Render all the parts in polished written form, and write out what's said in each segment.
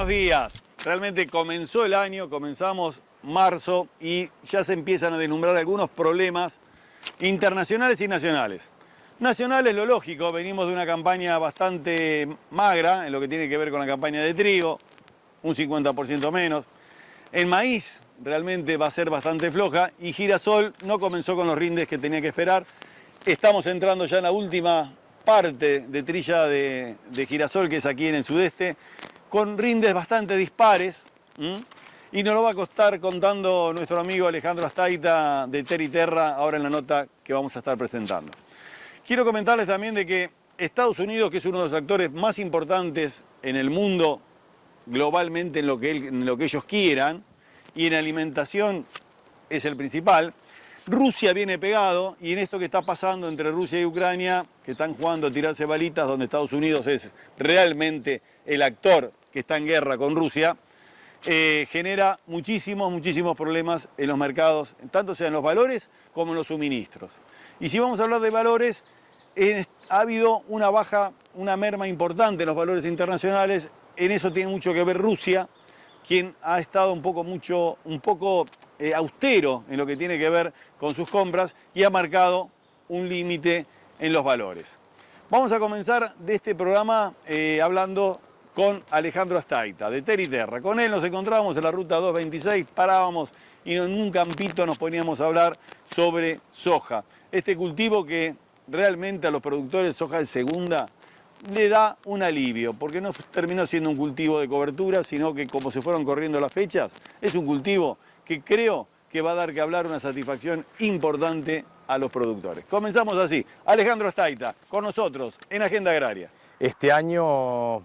buenos días. Realmente comenzó el año, comenzamos marzo y ya se empiezan a deslumbrar algunos problemas internacionales y nacionales. Nacionales, lo lógico, venimos de una campaña bastante magra en lo que tiene que ver con la campaña de trigo, un 50% menos. El maíz realmente va a ser bastante floja y girasol no comenzó con los rindes que tenía que esperar. Estamos entrando ya en la última parte de trilla de girasol, que es aquí en el sudeste, con rindes bastante dispares. Y nos lo va a costar contando nuestro amigo Alejandro Astaita de Terra ahora en la nota que vamos a estar presentando. Quiero comentarles también de que Estados Unidos, que es uno de los actores más importantes en el mundo globalmente en lo que ellos quieran, y en alimentación es el principal, Rusia viene pegado, y en esto que está pasando entre Rusia y Ucrania, que están jugando a tirarse balitas, donde Estados Unidos es realmente el actor que está en guerra con Rusia, genera muchísimos problemas en los mercados, tanto sea en los valores como en los suministros. Y si vamos a hablar de valores, ha habido una merma importante en los valores internacionales. En eso tiene mucho que ver Rusia, quien ha estado un poco austero en lo que tiene que ver con sus compras y ha marcado un límite en los valores. Vamos a comenzar de este programa hablando con Alejandro Astaita, de Terra. Con él nos encontrábamos en la ruta 226, parábamos y en un campito nos poníamos a hablar sobre soja. Este cultivo que realmente a los productores de soja de segunda le da un alivio, porque no terminó siendo un cultivo de cobertura, sino que como se fueron corriendo las fechas, es un cultivo que creo que va a dar que hablar, una satisfacción importante a los productores. Comenzamos así. Alejandro Astaita, con nosotros en Agenda Agraria. Este año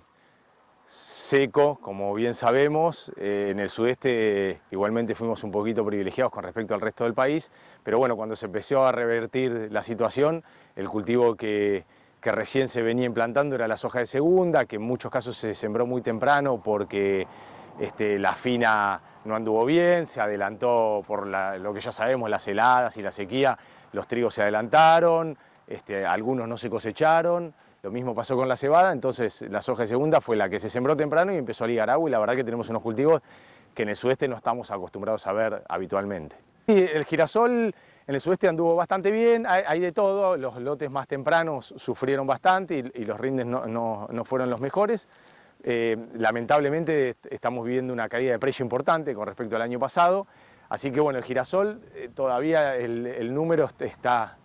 seco, como bien sabemos, en el sudeste igualmente fuimos un poquito privilegiados con respecto al resto del país, pero bueno, cuando se empezó a revertir la situación, el cultivo que recién se venía implantando era la soja de segunda, que en muchos casos se sembró muy temprano porque la fina no anduvo bien, se adelantó por lo que ya sabemos, las heladas y la sequía, los trigos se adelantaron, algunos no se cosecharon. Lo mismo pasó con la cebada, entonces la soja de segunda fue la que se sembró temprano y empezó a ligar agua, y la verdad que tenemos unos cultivos que en el sudeste no estamos acostumbrados a ver habitualmente. Y el girasol en el sudeste anduvo bastante bien, hay de todo, los lotes más tempranos sufrieron bastante y los rindes no fueron los mejores. Lamentablemente estamos viviendo una caída de precio importante con respecto al año pasado, así que bueno, el girasol todavía el número está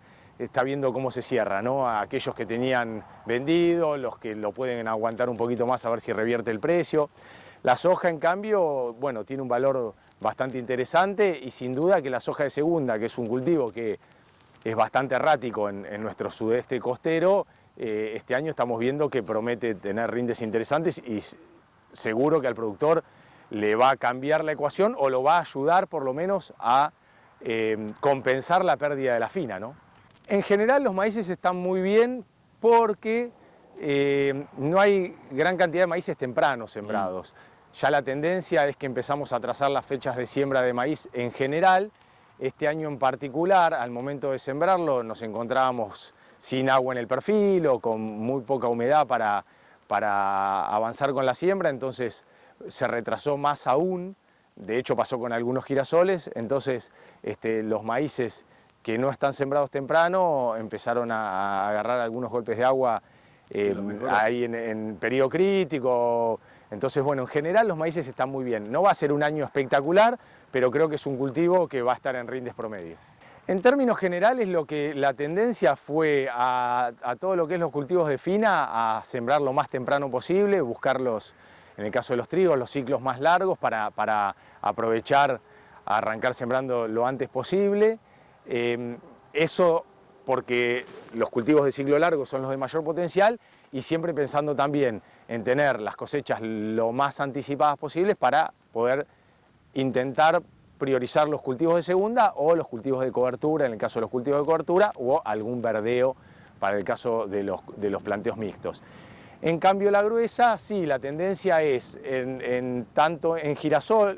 viendo cómo se cierra, ¿no? A aquellos que tenían vendido, los que lo pueden aguantar un poquito más a ver si revierte el precio. La soja, en cambio, bueno, tiene un valor bastante interesante, y sin duda que la soja de segunda, que es un cultivo que es bastante errático en nuestro sudeste costero, este año estamos viendo que promete tener rindes interesantes, y seguro que al productor le va a cambiar la ecuación o lo va a ayudar por lo menos a compensar la pérdida de la fina, ¿no? En general los maíces están muy bien porque no hay gran cantidad de maíces tempranos sembrados. Ya la tendencia es que empezamos a trazar las fechas de siembra de maíz en general. Este año en particular, al momento de sembrarlo, nos encontrábamos sin agua en el perfil o con muy poca humedad para avanzar con la siembra, entonces se retrasó más aún. De hecho pasó con algunos girasoles, entonces los maíces que no están sembrados temprano empezaron a agarrar algunos golpes de agua ahí en periodo crítico. Entonces, bueno, en general los maíces están muy bien. No va a ser un año espectacular, pero creo que es un cultivo que va a estar en rindes promedio. En términos generales, la tendencia fue a todo lo que es los cultivos de fina, a sembrar lo más temprano posible, buscarlos, en el caso de los trigos, los ciclos más largos para aprovechar a arrancar sembrando lo antes posible. Eso porque los cultivos de ciclo largo son los de mayor potencial, y siempre pensando también en tener las cosechas lo más anticipadas posibles para poder intentar priorizar los cultivos de segunda o los cultivos de cobertura, en el caso de los cultivos de cobertura, o algún verdeo para el caso de los planteos mixtos. En cambio la gruesa, sí, la tendencia es tanto en girasol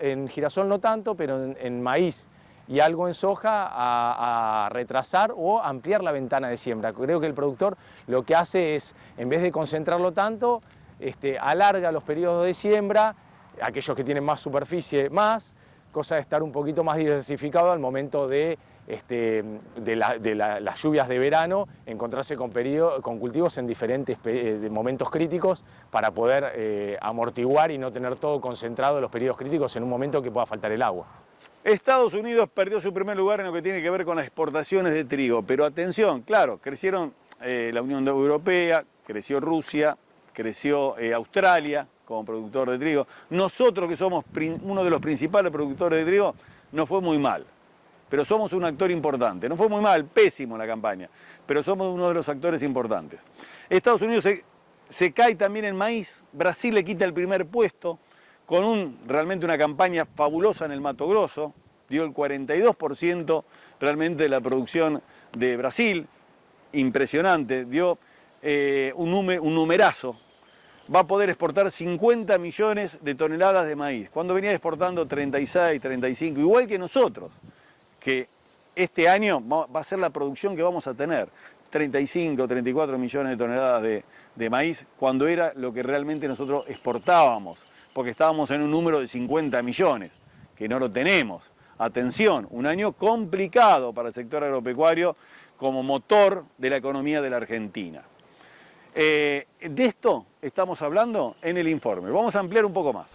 no tanto, pero en maíz y algo en soja a retrasar o ampliar la ventana de siembra. Creo que el productor lo que hace es, en vez de concentrarlo tanto, alarga los periodos de siembra, aquellos que tienen más superficie más, cosa de estar un poquito más diversificado al momento de las lluvias de verano, encontrarse con cultivos en diferentes momentos críticos para poder amortiguar y no tener todo concentrado en los periodos críticos en un momento que pueda faltar el agua. Estados Unidos perdió su primer lugar en lo que tiene que ver con las exportaciones de trigo, pero atención, claro, crecieron la Unión Europea, creció Rusia, creció Australia como productor de trigo. Nosotros, que somos uno de los principales productores de trigo, nos fue muy mal. Pero somos un actor importante. No fue muy mal, pésimo la campaña, pero somos uno de los actores importantes. Estados Unidos se cae también en maíz, Brasil le quita el primer puesto, con realmente una campaña fabulosa en el Mato Grosso, dio el 42% realmente de la producción de Brasil, impresionante, dio un numerazo. Va a poder exportar 50 millones de toneladas de maíz, cuando venía exportando 36, 35, igual que nosotros, que este año va a ser la producción que vamos a tener, 35, 34 millones de toneladas de maíz, cuando era lo que realmente nosotros exportábamos, porque estábamos en un número de 50 millones, que no lo tenemos. Atención, un año complicado para el sector agropecuario como motor de la economía de la Argentina. De esto estamos hablando en el informe. Vamos a ampliar un poco más.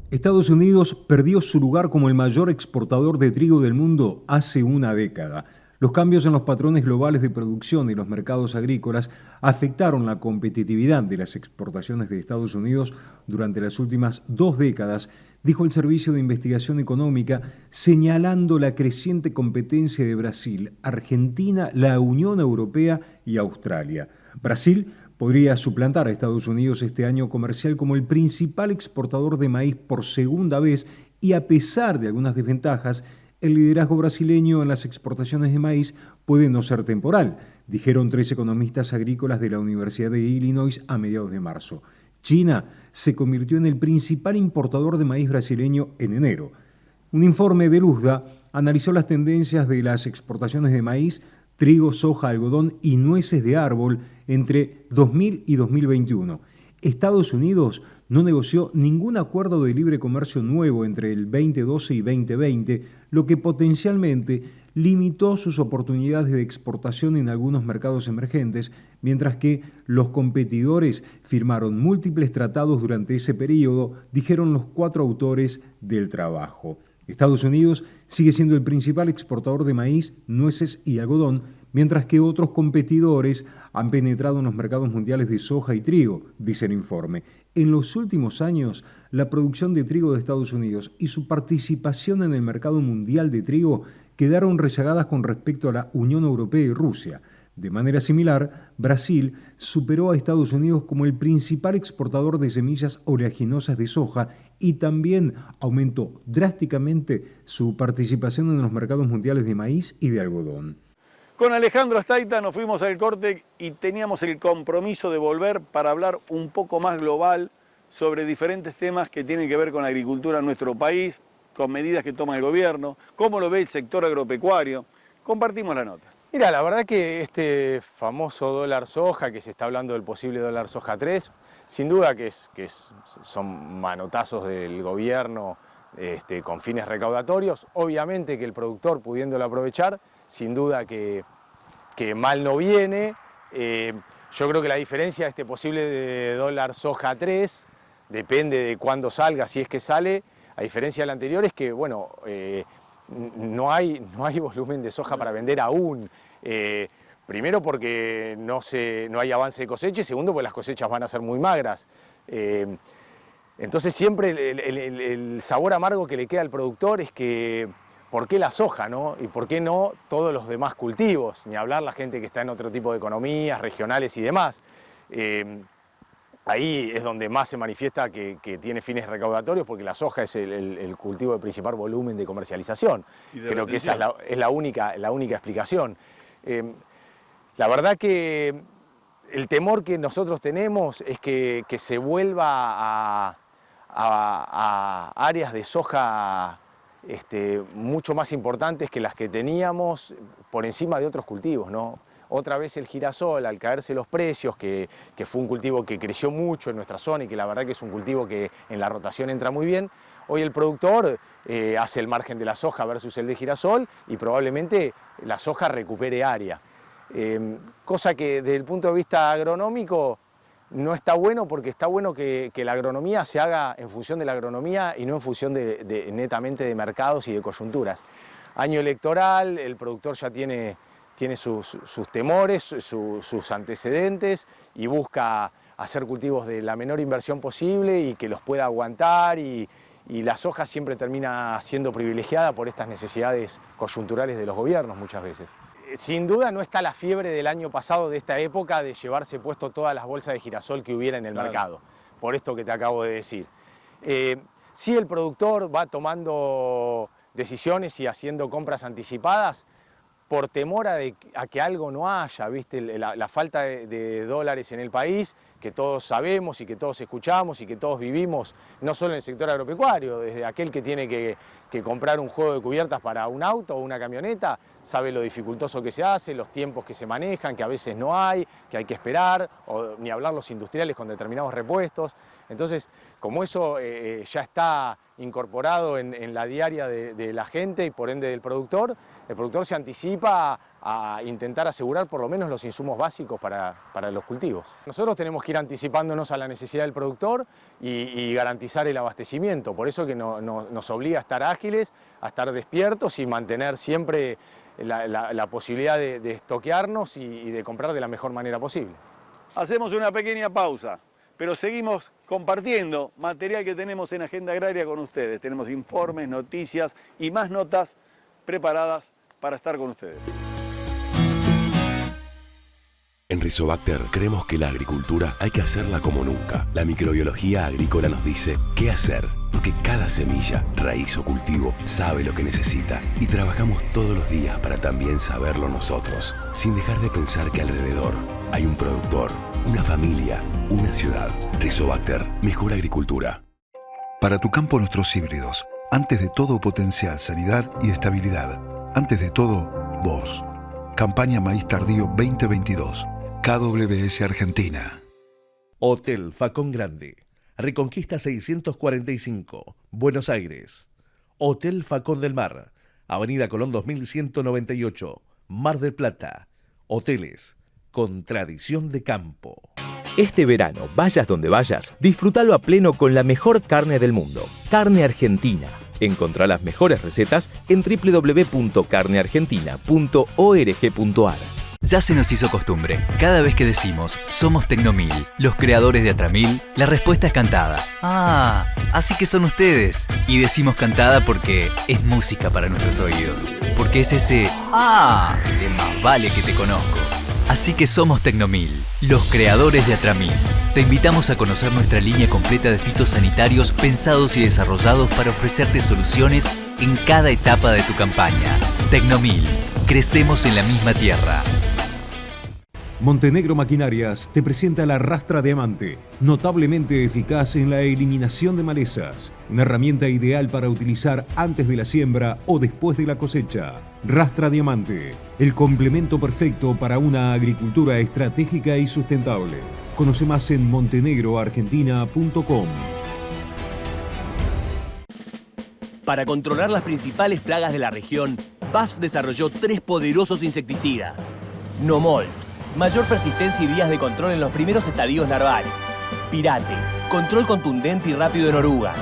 Estados Unidos perdió su lugar como el mayor exportador de trigo del mundo hace una década. Los cambios en los patrones globales de producción y los mercados agrícolas afectaron la competitividad de las exportaciones de Estados Unidos durante las últimas 2 décadas, dijo el Servicio de Investigación Económica, señalando la creciente competencia de Brasil, Argentina, la Unión Europea y Australia. Brasil podría suplantar a Estados Unidos este año comercial como el principal exportador de maíz por segunda vez y, a pesar de algunas desventajas, el liderazgo brasileño en las exportaciones de maíz puede no ser temporal, dijeron 3 economistas agrícolas de la Universidad de Illinois a mediados de marzo. China se convirtió en el principal importador de maíz brasileño en enero. Un informe de Luzda analizó las tendencias de las exportaciones de maíz, trigo, soja, algodón y nueces de árbol entre 2000 y 2021. Estados Unidos no negoció ningún acuerdo de libre comercio nuevo entre el 2012 y 2020, lo que potencialmente limitó sus oportunidades de exportación en algunos mercados emergentes, mientras que los competidores firmaron múltiples tratados durante ese periodo, dijeron los 4 autores del trabajo. Estados Unidos sigue siendo el principal exportador de maíz, nueces y algodón, mientras que otros competidores han penetrado en los mercados mundiales de soja y trigo, dice el informe. En los últimos años, la producción de trigo de Estados Unidos y su participación en el mercado mundial de trigo quedaron rezagadas con respecto a la Unión Europea y Rusia. De manera similar, Brasil superó a Estados Unidos como el principal exportador de semillas oleaginosas de soja y también aumentó drásticamente su participación en los mercados mundiales de maíz y de algodón. Con Alejandro Astaita nos fuimos al corte y teníamos el compromiso de volver para hablar un poco más global sobre diferentes temas que tienen que ver con la agricultura en nuestro país, con medidas que toma el gobierno, cómo lo ve el sector agropecuario. Compartimos la nota. Mira, la verdad que este famoso dólar soja, que se está hablando del posible dólar soja 3, sin duda que son manotazos del gobierno con fines recaudatorios. Obviamente que el productor, pudiéndolo aprovechar, sin duda que mal no viene. Yo creo que la diferencia de este posible de dólar soja 3 depende de cuándo salga, si es que sale. A diferencia del anterior es que, bueno, no hay volumen de soja para vender aún. Primero porque no hay avance de cosecha y segundo porque las cosechas van a ser muy magras. Entonces siempre el sabor amargo que le queda al productor es que ¿por qué la soja, no? ¿Y por qué no todos los demás cultivos? Ni hablar la gente que está en otro tipo de economías, regionales y demás. Ahí es donde más se manifiesta que tiene fines recaudatorios, porque la soja es el cultivo de principal volumen de comercialización. Creo que esa es la única explicación. La verdad que el temor que nosotros tenemos es que se vuelva a áreas de soja mucho más importantes que las que teníamos por encima de otros cultivos, ¿no? Otra vez el girasol, al caerse los precios, que fue un cultivo que creció mucho en nuestra zona y que la verdad que es un cultivo que en la rotación entra muy bien, hoy el productor hace el margen de la soja versus el de girasol y probablemente la soja recupere área. Cosa que desde el punto de vista agronómico no está bueno, porque está bueno que la agronomía se haga en función de la agronomía y no en función netamente de mercados y de coyunturas. Año electoral, el productor ya tiene sus temores, sus antecedentes y busca hacer cultivos de la menor inversión posible y que los pueda aguantar y la soja siempre termina siendo privilegiada por estas necesidades coyunturales de los gobiernos muchas veces. Sin duda no está la fiebre del año pasado de esta época de llevarse puesto todas las bolsas de girasol que hubiera en el mercado, por esto que te acabo de decir. Sí, el productor va tomando decisiones y haciendo compras anticipadas por temor a que algo no haya, ¿viste? La falta de dólares en el país, que todos sabemos y que todos escuchamos y que todos vivimos, no solo en el sector agropecuario, desde aquel que tiene que comprar un juego de cubiertas para un auto o una camioneta, sabe lo dificultoso que se hace, los tiempos que se manejan, que a veces no hay, que hay que esperar, o ni hablar los industriales con determinados repuestos. Entonces, como eso ya está incorporado en la diaria de la gente y por ende del productor, el productor se anticipa a intentar asegurar por lo menos los insumos básicos para los cultivos. Nosotros tenemos que ir anticipándonos a la necesidad del productor y garantizar el abastecimiento, por eso que nos obliga a estar ágiles, a estar despiertos y mantener siempre la posibilidad de estoquearnos y de comprar de la mejor manera posible. Hacemos una pequeña pausa, pero seguimos compartiendo material que tenemos en Agenda Agraria con ustedes. Tenemos informes, noticias y más notas preparadas para estar con ustedes. En Rizobacter creemos que la agricultura hay que hacerla como nunca. La microbiología agrícola nos dice qué hacer, porque cada semilla, raíz o cultivo sabe lo que necesita y trabajamos todos los días para también saberlo nosotros, sin dejar de pensar que alrededor hay un productor, una familia, una ciudad. Rizobacter, mejor agricultura. Para tu campo nuestros híbridos, antes de todo potencial, sanidad y estabilidad. Antes de todo, vos. Campaña Maíz Tardío 2022. KWS Argentina. Hotel Facón Grande. Reconquista 645, Buenos Aires. Hotel Facón del Mar. Avenida Colón 2198, Mar del Plata. Hoteles con tradición de campo. Este verano, vayas donde vayas, disfrútalo a pleno con la mejor carne del mundo. Carne Argentina. Encontrá las mejores recetas en www.carneargentina.org.ar. Ya se nos hizo costumbre. Cada vez que decimos somos Tecnomil, los creadores de Atramil, la respuesta es cantada. Ah, así que son ustedes. Y decimos cantada porque es música para nuestros oídos. Porque es ese de más vale que te conozco. Así que somos Tecnomil, los creadores de Atramil. Te invitamos a conocer nuestra línea completa de fitosanitarios pensados y desarrollados para ofrecerte soluciones en cada etapa de tu campaña. Tecnomil, crecemos en la misma tierra. Montenegro Maquinarias te presenta la Rastra Diamante, notablemente eficaz en la eliminación de malezas. Una herramienta ideal para utilizar antes de la siembra o después de la cosecha. Rastra Diamante, el complemento perfecto para una agricultura estratégica y sustentable. Conoce más en montenegroargentina.com. Para controlar las principales plagas de la región, BASF desarrolló 3 poderosos insecticidas. Nomolt, mayor persistencia y días de control en los primeros estadios larvales. Pirate, control contundente y rápido en orugas.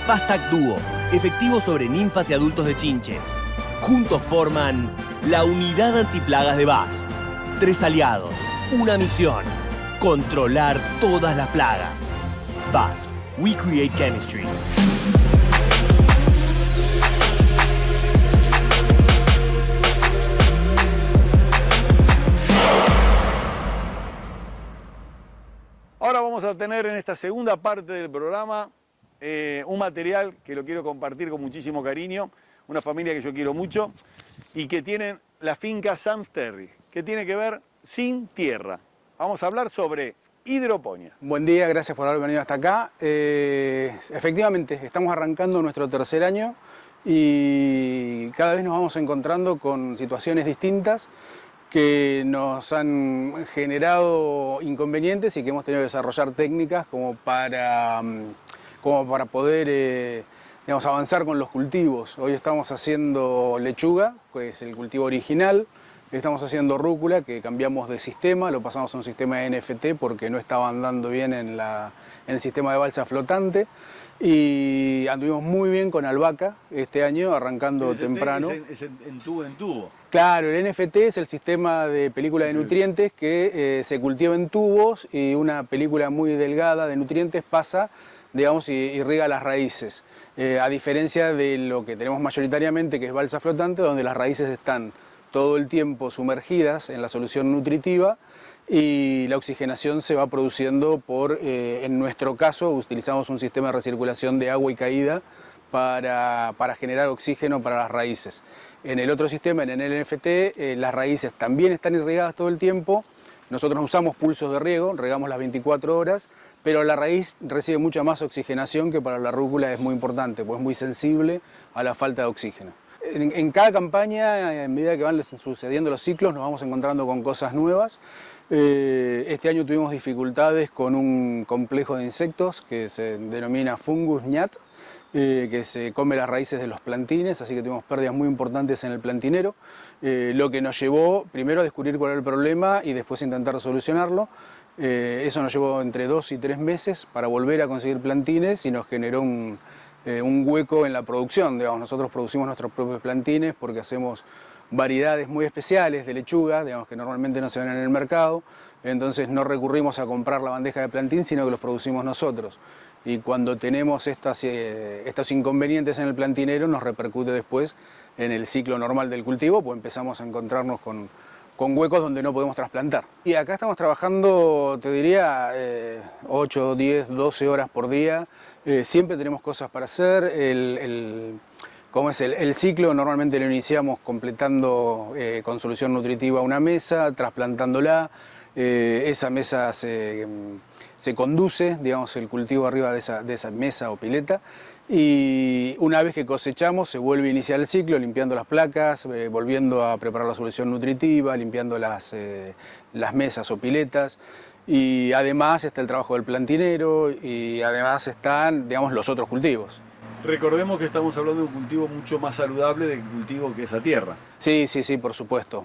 Fastac Duo, efectivo sobre ninfas y adultos de chinches. Juntos forman la unidad antiplagas de BASF. 3 aliados, una misión: controlar todas las plagas. BASF, we create chemistry. Ahora vamos a tener en esta segunda parte del programa un material que lo quiero compartir con muchísimo cariño, una familia que yo quiero mucho y que tienen la finca Sam's Terry, que tiene que ver sin tierra. Vamos a hablar sobre hidroponía. Buen día, gracias por haber venido hasta acá. Efectivamente, estamos arrancando nuestro tercer año y cada vez nos vamos encontrando con situaciones distintas que nos han generado inconvenientes y que hemos tenido que desarrollar técnicas como para poder digamos, avanzar con los cultivos. Hoy estamos haciendo lechuga, que es el cultivo original, estamos haciendo rúcula, que cambiamos de sistema, lo pasamos a un sistema de NFT porque no estaba andando bien en el sistema de balsa flotante. Y anduvimos muy bien con albahaca este año, arrancando temprano. Es en tubo en tubo. Claro, el NFT es el sistema de película de nutrientes que se cultiva en tubos y una película muy delgada de nutrientes pasa, digamos, y riega las raíces. A diferencia de lo que tenemos mayoritariamente, que es balsa flotante, donde las raíces están todo el tiempo sumergidas en la solución nutritiva y la oxigenación se va produciendo en nuestro caso, utilizamos un sistema de recirculación de agua y caída para generar oxígeno para las raíces. En el otro sistema, en el NFT, las raíces también están irrigadas todo el tiempo. Nosotros no usamos pulsos de riego, regamos las 24 horas, pero la raíz recibe mucha más oxigenación, que para la rúcula es muy importante, pues es muy sensible a la falta de oxígeno. En cada campaña, en medida que van sucediendo los ciclos, nos vamos encontrando con cosas nuevas. Este año tuvimos dificultades con un complejo de insectos que se denomina fungus ñat, que se come las raíces de los plantines, así que tuvimos pérdidas muy importantes en el plantinero, lo que nos llevó primero a descubrir cuál era el problema y después intentar solucionarlo. Eso nos llevó entre 2 y 3 meses para volver a conseguir plantines y nos generó un hueco en la producción. Digamos, nosotros producimos nuestros propios plantines porque hacemos variedades muy especiales de lechuga, digamos, que normalmente no se ven en el mercado, entonces no recurrimos a comprar la bandeja de plantín, sino que los producimos nosotros. Y cuando tenemos estos inconvenientes en el plantinero, nos repercute después en el ciclo normal del cultivo, pues empezamos a encontrarnos con huecos donde no podemos trasplantar. Y acá estamos trabajando, te diría, 8, 10, 12 horas por día. Siempre tenemos cosas para hacer. El ciclo normalmente lo iniciamos completando con solución nutritiva una mesa, trasplantándola. Esa mesa se conduce, digamos, el cultivo arriba de esa mesa o pileta. Y una vez que cosechamos se vuelve a iniciar el ciclo limpiando las placas, volviendo a preparar la solución nutritiva, limpiando las mesas o piletas. Y además está el trabajo del plantinero y además están, digamos, los otros cultivos. Recordemos que estamos hablando de un cultivo mucho más saludable del cultivo que es a tierra. Sí, por supuesto.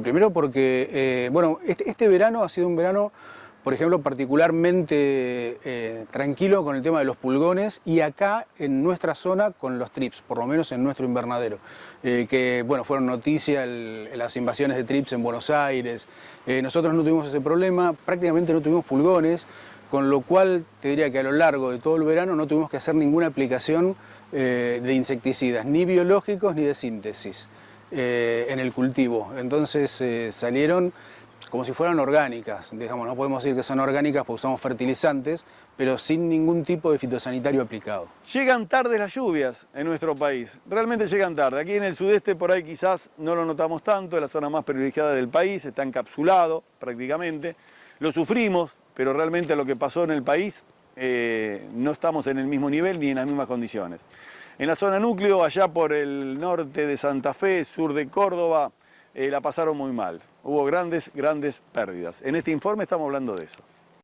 Primero porque, este verano ha sido un verano, por ejemplo, particularmente tranquilo con el tema de los pulgones y acá en nuestra zona con los trips, por lo menos en nuestro invernadero, que fueron noticia las invasiones de trips en Buenos Aires. Nosotros no tuvimos ese problema, prácticamente no tuvimos pulgones, con lo cual te diría que a lo largo de todo el verano no tuvimos que hacer ninguna aplicación de insecticidas, ni biológicos ni de síntesis en el cultivo. Entonces salieron como si fueran orgánicas, digamos, no podemos decir que son orgánicas porque usamos fertilizantes, pero sin ningún tipo de fitosanitario aplicado. Llegan tarde las lluvias en nuestro país, realmente llegan tarde. Aquí en el sudeste por ahí quizás no lo notamos tanto, es la zona más privilegiada del país, está encapsulado prácticamente. Lo sufrimos, pero realmente lo que pasó en el país no estamos en el mismo nivel ni en las mismas condiciones. En la zona núcleo, allá por el norte de Santa Fe, sur de Córdoba, la pasaron muy mal. Hubo grandes pérdidas. En este informe estamos hablando de eso.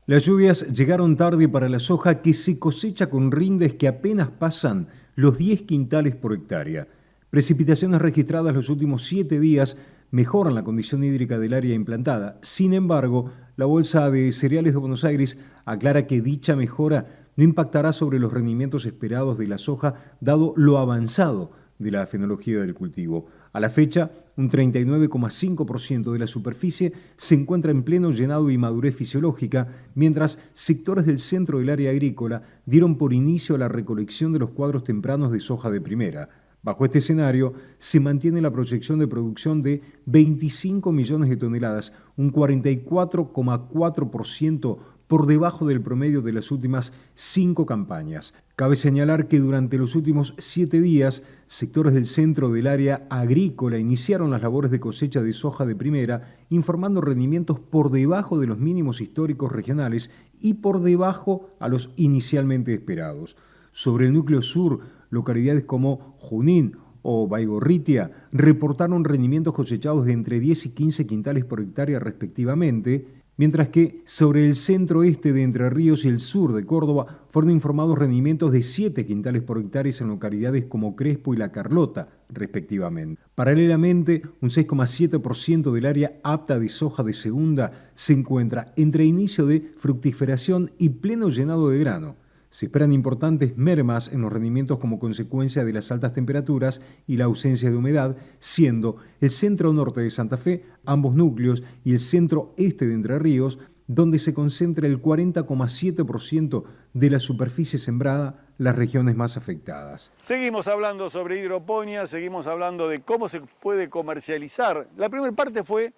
Las lluvias llegaron tarde para la soja que se cosecha con rindes que apenas pasan los 10 quintales por hectárea. Precipitaciones registradas los últimos 7 días mejoran la condición hídrica del área implantada. Sin embargo, la Bolsa de Cereales de Buenos Aires aclara que dicha mejora no impactará sobre los rendimientos esperados de la soja, dado lo avanzado de la fenología del cultivo. A la fecha, un 39,5% de la superficie se encuentra en pleno llenado y madurez fisiológica, mientras sectores del centro del área agrícola dieron por inicio a la recolección de los cuadros tempranos de soja de primera. Bajo este escenario, se mantiene la proyección de producción de 25 millones de toneladas, un 44,4% por debajo del promedio de las últimas 5 campañas. Cabe señalar que durante los últimos 7 días, sectores del centro del área agrícola iniciaron las labores de cosecha de soja de primera, informando rendimientos por debajo de los mínimos históricos regionales y por debajo a los inicialmente esperados. Sobre el núcleo sur, localidades como Junín o Baigorritia reportaron rendimientos cosechados de entre 10 y 15 quintales por hectárea respectivamente, mientras que sobre el centro-este de Entre Ríos y el sur de Córdoba fueron informados rendimientos de 7 quintales por hectárea en localidades como Crespo y La Carlota, respectivamente. Paralelamente, un 6,7% del área apta de soja de segunda se encuentra entre inicio de fructiferación y pleno llenado de grano. Se esperan importantes mermas en los rendimientos como consecuencia de las altas temperaturas y la ausencia de humedad, siendo el centro-norte de Santa Fe, ambos núcleos, y el centro-este de Entre Ríos, donde se concentra el 40,7% de la superficie sembrada, las regiones más afectadas. Seguimos hablando sobre hidroponía, seguimos hablando de cómo se puede comercializar. La primera parte fue,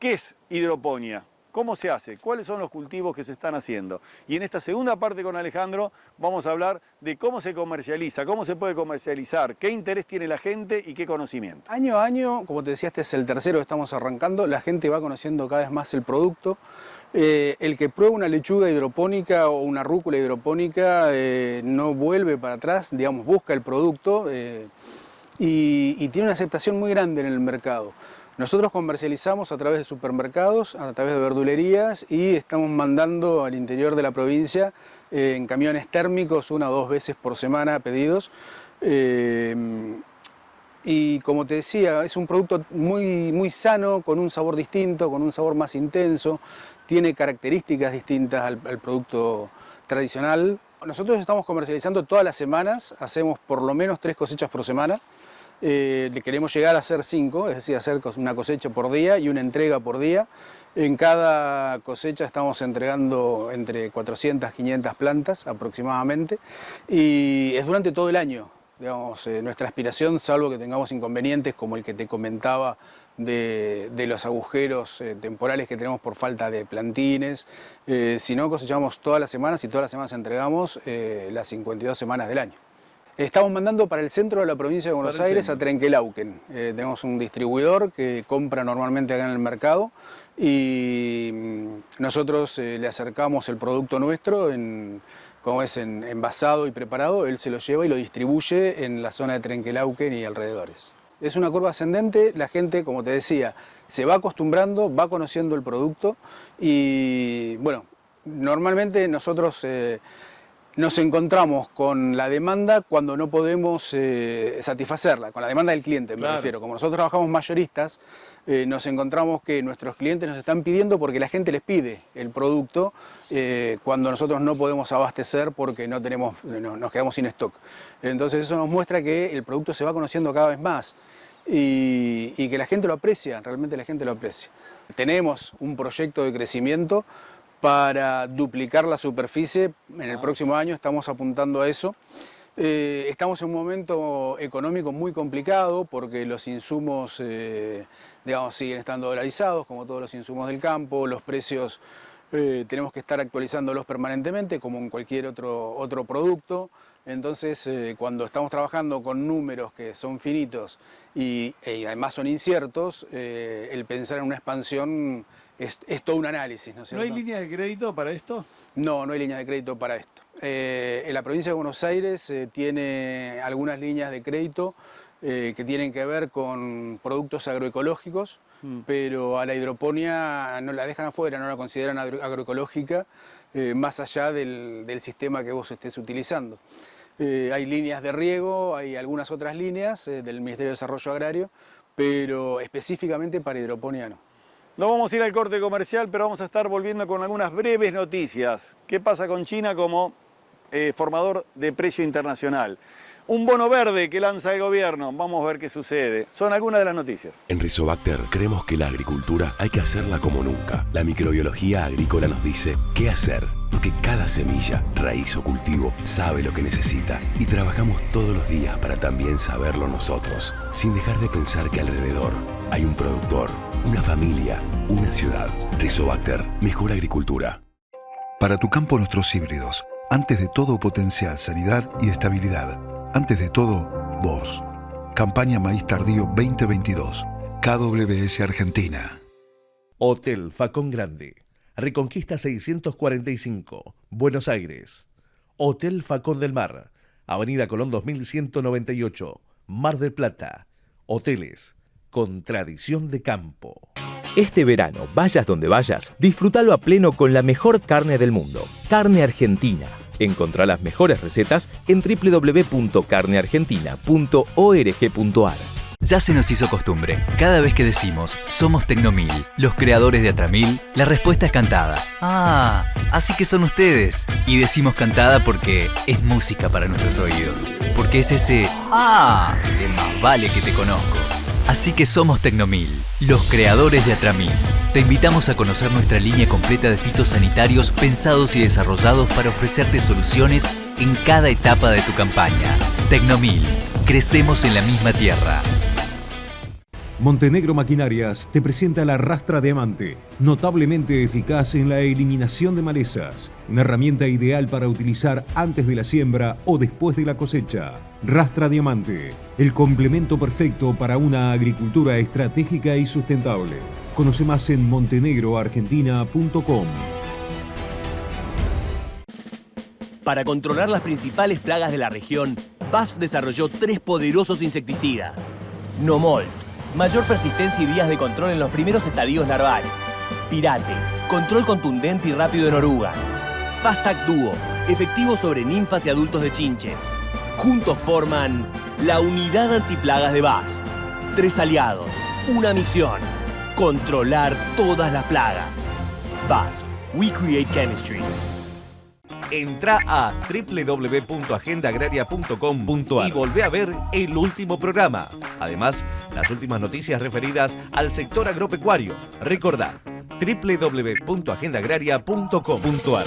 ¿qué es hidroponía? ¿Cómo se hace? ¿Cuáles son los cultivos que se están haciendo? Y en esta segunda parte con Alejandro vamos a hablar de cómo se comercializa, cómo se puede comercializar, qué interés tiene la gente y qué conocimiento. Año a año, como te decía, este es el tercero que estamos arrancando, la gente va conociendo cada vez más el producto. El que prueba una lechuga hidropónica o una rúcula hidropónica no vuelve para atrás, digamos, busca el producto y tiene una aceptación muy grande en el mercado. Nosotros comercializamos a través de supermercados, a través de verdulerías y estamos mandando al interior de la provincia en camiones térmicos 1 o 2 veces por semana pedidos. Y como te decía, es un producto muy sano, con un sabor distinto, con un sabor más intenso, tiene características distintas al producto tradicional. Nosotros estamos comercializando todas las semanas, hacemos por lo menos 3 cosechas por semana. Le queremos llegar a hacer 5, es decir, hacer una cosecha por día y una entrega por día. En cada cosecha estamos entregando entre 400 y 500 plantas aproximadamente y es durante todo el año. Digamos, nuestra aspiración, salvo que tengamos inconvenientes como el que te comentaba de los agujeros temporales que tenemos por falta de plantines, si no cosechamos todas las semanas y todas las semanas entregamos las 52 semanas del año. Estamos mandando para el centro de la provincia de Buenos Aires a Trenquelauquen. Tenemos un distribuidor que compra normalmente acá en el mercado y nosotros le acercamos el producto nuestro, como es envasado y preparado, él se lo lleva y lo distribuye en la zona de Trenquelauquen y alrededores. Es una curva ascendente, la gente, como te decía, se va acostumbrando, va conociendo el producto y bueno, normalmente nosotros nos encontramos con la demanda cuando no podemos satisfacerla, con la demanda del cliente, me refiero. Como nosotros trabajamos mayoristas, nos encontramos que nuestros clientes nos están pidiendo porque la gente les pide el producto cuando nosotros no podemos abastecer porque nos quedamos sin stock. Entonces eso nos muestra que el producto se va conociendo cada vez más y que la gente lo aprecia, realmente la gente lo aprecia. Tenemos un proyecto de crecimiento para duplicar la superficie en el próximo año, estamos apuntando a eso. Estamos en un momento económico muy complicado porque los insumos digamos, siguen estando dolarizados, como todos los insumos del campo, los precios tenemos que estar actualizándolos permanentemente, como en cualquier otro producto. Entonces, cuando estamos trabajando con números que son finitos y además son inciertos, el pensar en una expansión es todo un análisis, ¿no es cierto? ¿No hay línea de crédito para esto? No, no hay línea de crédito para esto. En la provincia de Buenos Aires tiene algunas líneas de crédito que tienen que ver con productos agroecológicos, pero a la hidroponía no la dejan afuera, no la consideran agroecológica, más allá del sistema que vos estés utilizando. Hay líneas de riego, hay algunas otras líneas del Ministerio de Desarrollo Agrario, pero específicamente para hidroponía no. No vamos a ir al corte comercial, pero vamos a estar volviendo con algunas breves noticias. ¿Qué pasa con China como formador de precio internacional? Un bono verde que lanza el gobierno, vamos a ver qué sucede. Son algunas de las noticias. En Rizobacter creemos que la agricultura hay que hacerla como nunca. La microbiología agrícola nos dice qué hacer, porque cada semilla, raíz o cultivo sabe lo que necesita y trabajamos todos los días para también saberlo nosotros, sin dejar de pensar que alrededor hay un productor, una familia, una ciudad. Rizobacter, mejor agricultura. Para tu campo nuestros híbridos, antes de todo potencial, sanidad y estabilidad. Antes de todo, vos. Campaña Maíz Tardío 2022. KWS Argentina. Hotel Facón Grande. Reconquista 645, Buenos Aires. Hotel Facón del Mar. Avenida Colón 2198, Mar del Plata. Hoteles con tradición de campo. Este verano, vayas donde vayas, disfrútalo a pleno con la mejor carne del mundo. Carne Argentina. Encontrá las mejores recetas en www.carneargentina.org.ar. Ya se nos hizo costumbre. Cada vez que decimos somos Tecnomil, los creadores de Atramil, la respuesta es cantada. Ah, así que son ustedes. Y decimos cantada porque es música para nuestros oídos. Porque es ese ah de más vale que te conozco. Así que somos Tecnomil, los creadores de Atramil. Te invitamos a conocer nuestra línea completa de fitosanitarios pensados y desarrollados para ofrecerte soluciones en cada etapa de tu campaña. Tecnomil, crecemos en la misma tierra. Montenegro Maquinarias te presenta la Rastra Diamante, notablemente eficaz en la eliminación de malezas. Una herramienta ideal para utilizar antes de la siembra o después de la cosecha. Rastra Diamante, el complemento perfecto para una agricultura estratégica y sustentable. Conoce más en montenegroargentina.com. Para controlar las principales plagas de la región, BASF desarrolló 3 poderosos insecticidas. Nomolt, mayor persistencia y días de control en los primeros estadios larvales. Pirate, control contundente y rápido en orugas. Fastac Duo, efectivo sobre ninfas y adultos de chinches. Juntos forman la unidad antiplagas de BASF. 3 aliados, una misión: controlar todas las plagas. BASF, we create chemistry. Entra a www.agendaagraria.com.ar y volvé a ver el último programa. Además, las últimas noticias referidas al sector agropecuario. Recordá, www.agendaagraria.com.ar.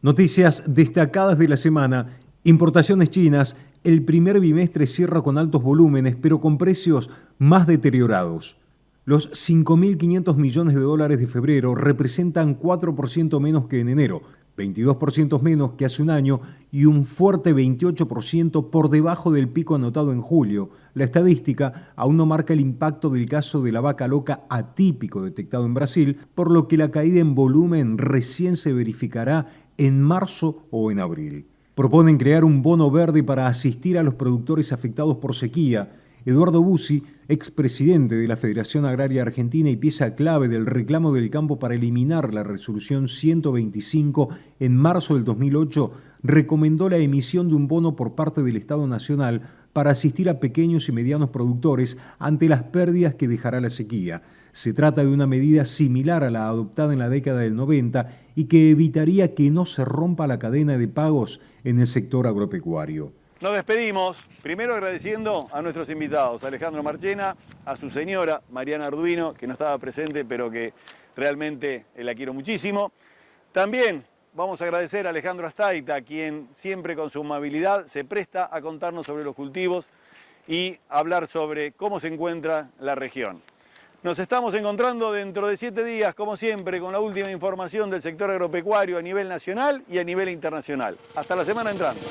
Noticias destacadas de la semana. Importaciones chinas. El primer bimestre cierra con altos volúmenes, pero con precios más deteriorados. Los 5.500 millones de dólares de febrero representan 4% menos que en enero, 22% menos que hace un año y un fuerte 28% por debajo del pico anotado en julio. La estadística aún no marca el impacto del caso de la vaca loca atípico detectado en Brasil, por lo que la caída en volumen recién se verificará en marzo o en abril. Proponen crear un bono verde para asistir a los productores afectados por sequía. Eduardo Bussi, expresidente de la Federación Agraria Argentina y pieza clave del reclamo del campo para eliminar la resolución 125 en marzo del 2008, recomendó la emisión de un bono por parte del Estado Nacional para asistir a pequeños y medianos productores ante las pérdidas que dejará la sequía. Se trata de una medida similar a la adoptada en la década del 90 y que evitaría que no se rompa la cadena de pagos en el sector agropecuario. Nos despedimos, primero agradeciendo a nuestros invitados, a Alejandro Marchena, a su señora Mariana Arduino, que no estaba presente, pero que realmente la quiero muchísimo. También vamos a agradecer a Alejandro Astaita, quien siempre con su amabilidad se presta a contarnos sobre los cultivos y hablar sobre cómo se encuentra la región. Nos estamos encontrando dentro de 7 días, como siempre, con la última información del sector agropecuario a nivel nacional y a nivel internacional. Hasta la semana entrante.